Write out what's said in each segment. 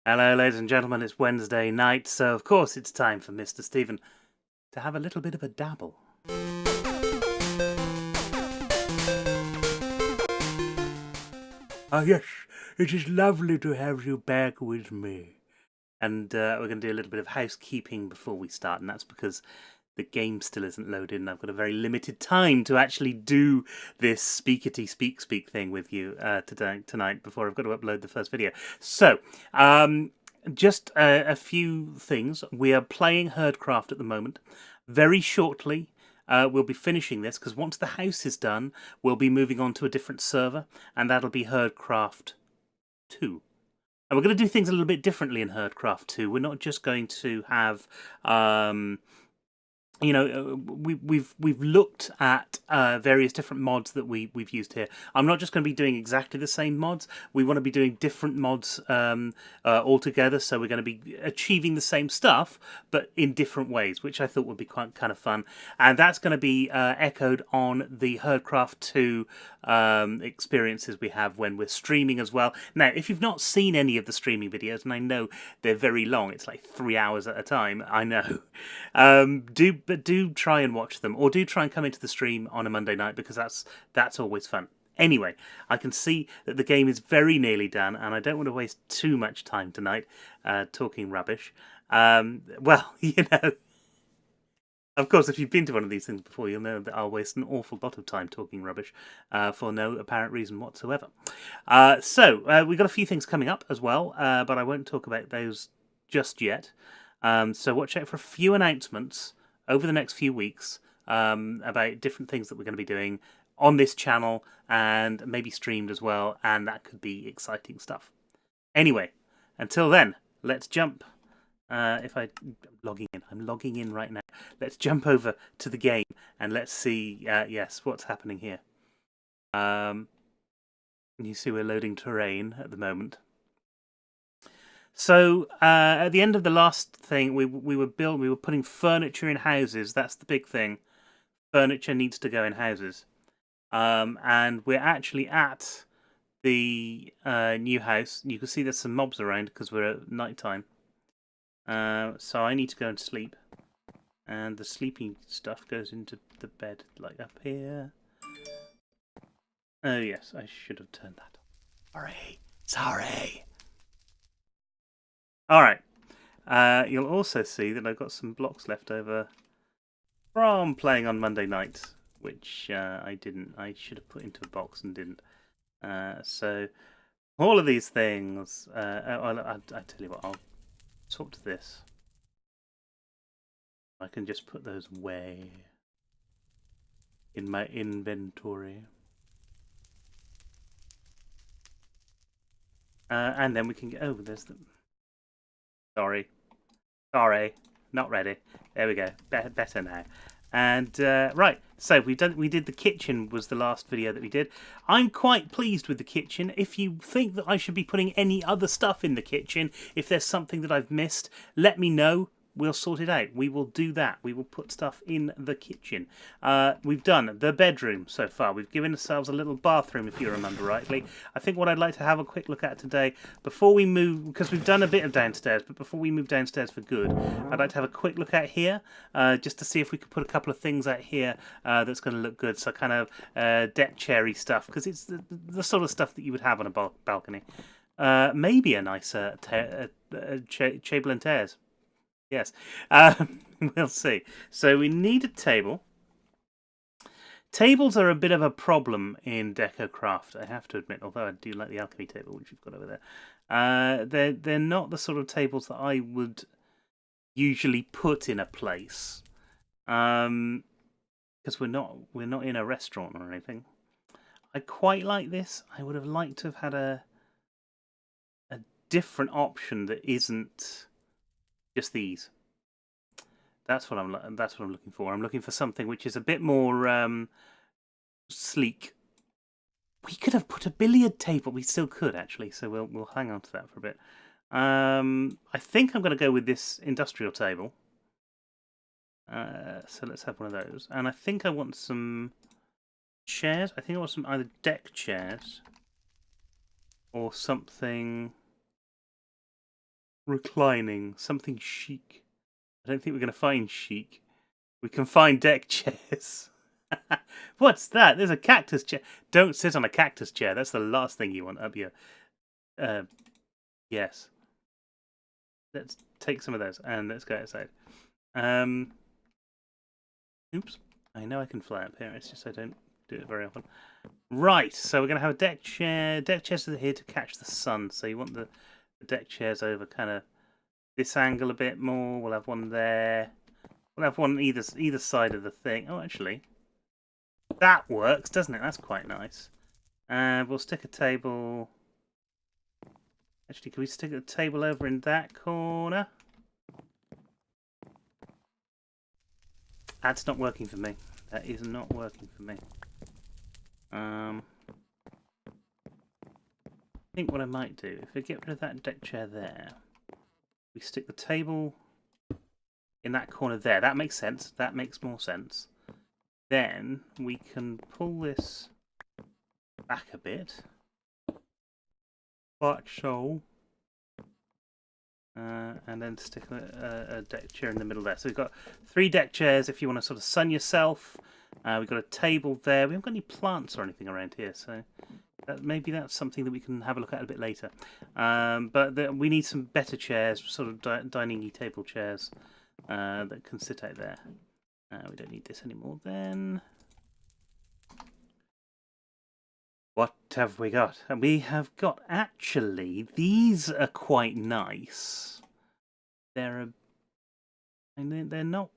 Hello, ladies and gentlemen, it's Wednesday night, so of course it's time for Mr. Stephen to have a little bit of a dabble. Ah, yes, it is lovely to have you back with me. And we're going to do a little bit of housekeeping before we start, and that's because the game still isn't loaded, and I've got a very limited time to actually do this speakity speak thing with you tonight before I've got to upload the first video. So, just a few things. We are playing Herdcraft at the moment. Very shortly, we'll be finishing this, because once the house is done, we'll be moving on to a different server, and that'll be Herdcraft 2. And we're going to do things a little bit differently in Herdcraft 2. We're not just going to have we've looked at various different mods that we've used here. I'm not just going to be doing exactly the same mods. We want to be doing different mods altogether. So we're going to be achieving the same stuff, but in different ways, which I thought would be quite kind of fun. And that's going to be echoed on the Herdcraft 2 experiences we have when we're streaming as well. Now, if you've not seen any of the streaming videos, and I know they're very long, it's like 3 hours at a time, I know, do try and watch them, or do try and come into the stream on a Monday night, because that's always fun. Anyway, I can see that the game is very nearly done, and I don't want to waste too much time tonight talking rubbish. Well, of course, if you've been to one of these things before, you'll know that I'll waste an awful lot of time talking rubbish for no apparent reason whatsoever. So we've got a few things coming up as well, but I won't talk about those just yet. So watch out for a few announcements over the next few weeks about different things that we're going to be doing on this channel and maybe streamed as well, and that could be exciting stuff. Anyway, until then, let's jump. I'm logging in right now. Let's jump over to the game and let's see, yes, what's happening here. You see we're loading terrain at the moment. So at the end of the last thing, we were putting furniture in houses. That's the big thing. Furniture needs to go in houses, and we're actually at the new house. You can see there's some mobs around because we're at night time. So I need to go and sleep, and the sleeping stuff goes into the bed, like up here. Oh yes, I should have turned that on. Sorry. Alright, you'll also see that I've got some blocks left over from playing on Monday nights, which I didn't. I should have put into a box and didn't. So all of these things, I tell you what, I'll swap to this. I can just put those away in my inventory. And then we can get, oh, there's the... Sorry, not ready. There we go, better now. And right, so we did the kitchen, was the last video that we did. I'm quite pleased with the kitchen. If you think that I should be putting any other stuff in the kitchen, if there's something that I've missed, let me know. We'll sort it out. We will do that. We will put stuff in the kitchen. We've done the bedroom so far. We've given ourselves a little bathroom, if you remember rightly. I think what I'd like to have a quick look at today, before we move, because we've done a bit of downstairs, but before we move downstairs for good, I'd like to have a quick look at here, just to see if we could put a couple of things out here that's going to look good. So kind of deck cherry stuff, because it's the sort of stuff that you would have on a balcony. Maybe a nicer table and tears. Yes, we'll see. So we need a table. Tables are a bit of a problem in DecoCraft, I have to admit, although I do like the alchemy table, which we've got over there. They're not the sort of tables that I would usually put in a place, because we're not in a restaurant or anything. I quite like this. I would have liked to have had a different option that isn't just these. That's what I'm looking for. I'm looking for something which is a bit more sleek. We could have put a billiard table. We still could actually. So we'll hang on to that for a bit. I think I'm going to go with this industrial table. So let's have one of those. And I think I want some chairs. I think I want some either deck chairs or something Reclining. Something chic. I don't think we're going to find chic. We can find deck chairs. What's that? There's a cactus chair. Don't sit on a cactus chair. That's the last thing you want up your... yes. Let's take some of those and let's go outside. Oops. I know I can fly up here. It's just I don't do it very often. Right. So we're going to have a deck chair. Deck chairs are here to catch the sun. So you want the deck chairs over kind of this angle a bit more. We'll have one there. We'll have one either side of the thing. Oh, actually, that works, doesn't it? That's quite nice. And we'll stick a table. Actually, can we stick a table over in that corner? That's not working for me. That is not working for me. I think what I might do, if I get rid of that deck chair there, we stick the table in that corner there. That makes sense. That makes more sense. Then we can pull this back a bit. Like so. And then stick a deck chair in the middle there. So we've got 3 deck chairs if you want to sort of sun yourself. We've got a table there. We haven't got any plants or anything around here, so maybe that's something that we can have a look at a bit later. But we need some better chairs, sort of dining-y table chairs that can sit out there. We don't need this anymore then. What have we got? We have got, actually, these are quite nice. They're not...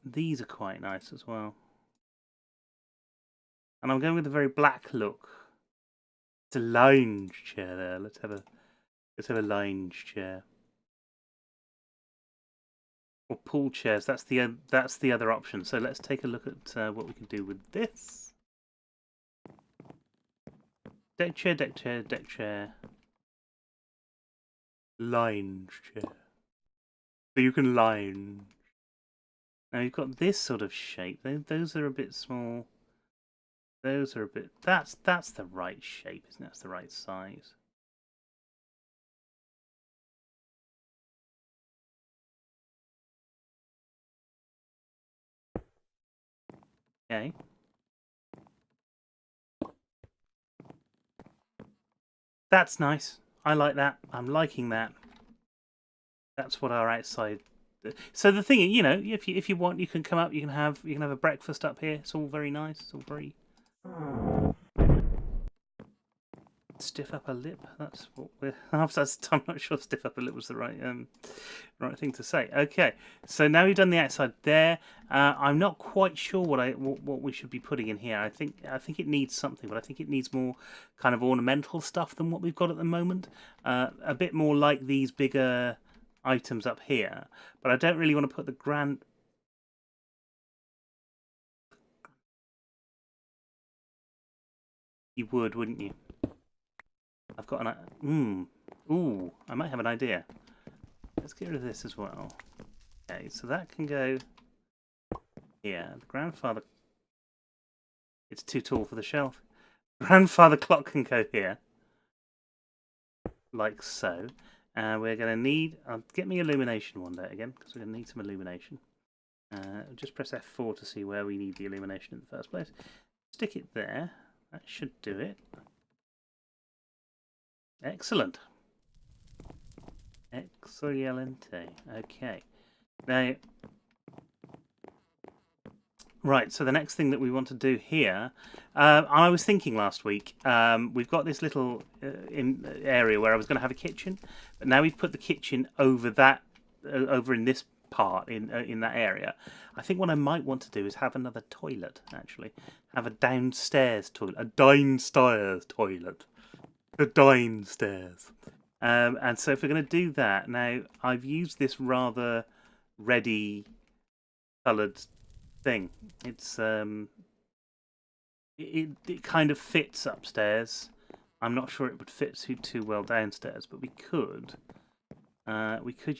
These are quite nice as well. And I'm going with a very black look. It's a lounge chair there. Let's have a lounge chair. Or pool chairs. That's the other option. So let's take a look at what we can do with this. Deck chair, deck chair, deck chair. Lounge chair. So you can lounge. Now you've got this sort of shape. Those are a bit small. Those are a bit... That's the right shape, isn't it? That's the right size. Okay. That's nice. I like that. I'm liking that. That's what our outside... So the thing, you know, if you want, you can come up. You can have a breakfast up here. It's all very nice. It's all very stiff upper lip. That's what we're. I'm not sure stiff upper lip was the right thing to say. Okay, so now we've done the outside there. I'm not quite sure what we should be putting in here. I think it needs something, but I think it needs more kind of ornamental stuff than what we've got at the moment. A bit more like these bigger items up here, but I don't really want to put the grand... You would, wouldn't you? I've got an... Ooh, I might have an idea. Let's get rid of this as well. Okay, so that can go here. The grandfather... It's too tall for the shelf. Grandfather clock can go here. Like so. And we're going to need... get me illumination one day again, because we're going to need some illumination. Just press F4 to see where we need the illumination in the first place. Stick it there. That should do it. Excellent. Excelente. Okay. Now... Right, so the next thing that we want to do here, I was thinking last week, we've got this little area where I was going to have a kitchen, but now we've put the kitchen over that, over in this part, in that area. I think what I might want to do is have another toilet, actually. Have a downstairs toilet, a downstairs toilet. A downstairs. And so if we're going to do that, now I've used this rather ready coloured thing. It's it kind of fits upstairs. I'm not sure it would fit too well downstairs, but we could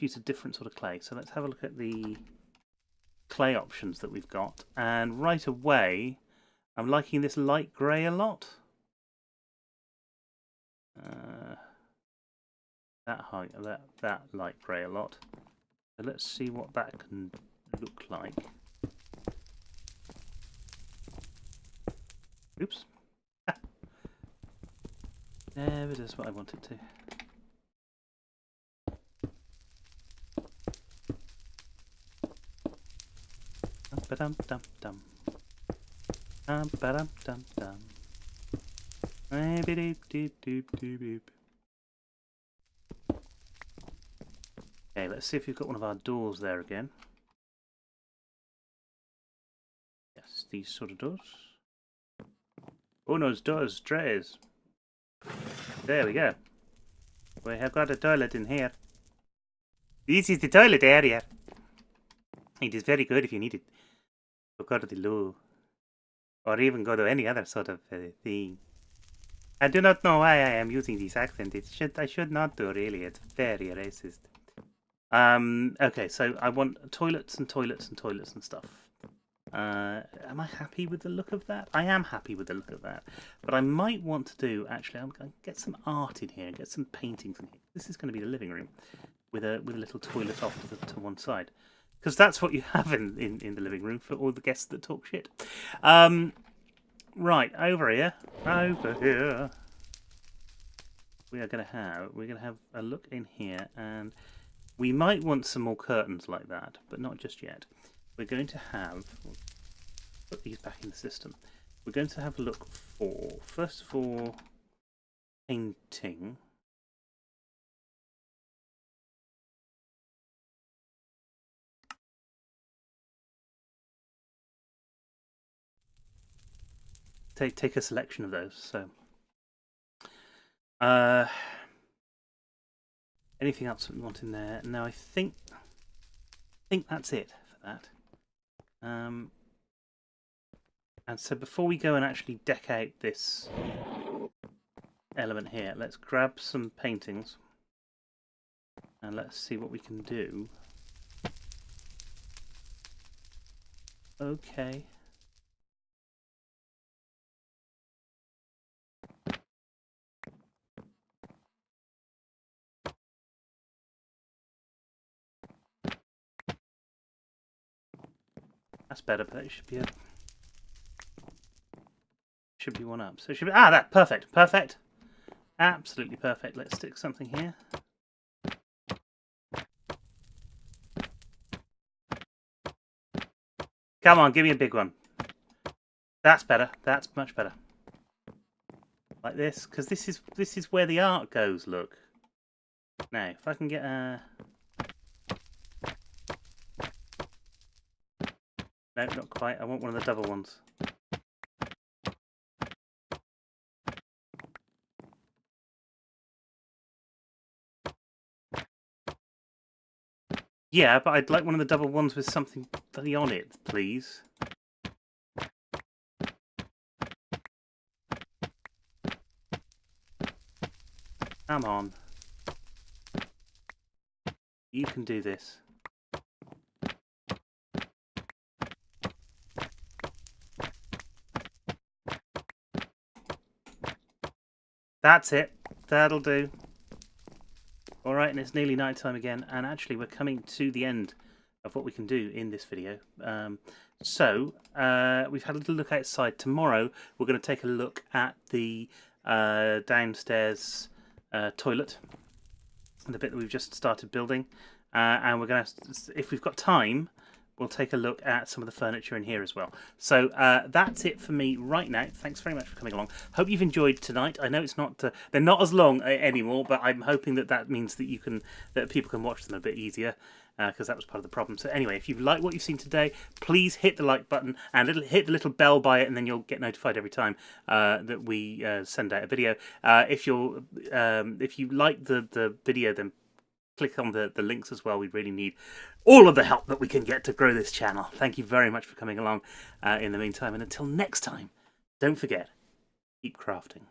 use a different sort of clay. So let's have a look at the clay options that we've got. And right away, I'm liking this light grey a lot. that height, that light grey a lot. So let's see what that can look like. Oops. There it is, what I wanted to. Ba-dum dum dum. Ba-dum dum dum. Doop doop doop doop doop. Okay, let's see if we've got one of our doors there again. Yes, these sort of doors. Uno's doors, trays. There we go. We have got a toilet in here. This is the toilet area. It is very good if you need it to go to the loo, or even go to any other sort of thing. I do not know why I am using this accent. I should not do, really. It's very racist. Okay, so I want toilets and toilets and toilets and stuff. Am I happy with the look of that? I am happy with the look of that. But I might want to do, actually, I'm going to get some art in here, get some paintings in here. This is going to be the living room with a little toilet off to one side. Because that's what you have in the living room for all the guests that talk shit. Right, over here. We're gonna have a look in here, and we might want some more curtains like that, but not just yet. We're going to have, put these back in the system. We're going to have a look for, first of all, painting. Take a selection of those. So, anything else that we want in there? No, I think that's it for that. And so before we go and actually deck out this element here, let's grab some paintings and let's see what we can do. Okay. That's better, but it should be one up. So it should be that perfect. Absolutely perfect. Let's stick something here. Come on, give me a big one. That's better. That's much better. Like this, because this is where the art goes. Look. Now, if I can get a. No, not quite. I want one of the double ones. Yeah, but I'd like one of the double ones with something bloody on it, please. Come on. You can do this. That's it. That'll do. Alright, and it's nearly night time again, and actually we're coming to the end of what we can do in this video. We've had a little look outside. Tomorrow we're going to take a look at the downstairs toilet, the bit that we've just started building, and we're going to, if we've got time, we'll take a look at some of the furniture in here as well. So that's it for me right now. Thanks very much for coming along. Hope you've enjoyed tonight. I know it's not they're not as long anymore, but I'm hoping that means that people can watch them a bit easier, because that was part of the problem. So anyway, if you like what you've seen today, please hit the like button and hit the little bell by it, and then you'll get notified every time that we send out a video. If you like the video, then click on the links as well. We really need all of the help that we can get to grow this channel. Thank you very much for coming along in the meantime. And until next time, don't forget, keep crafting.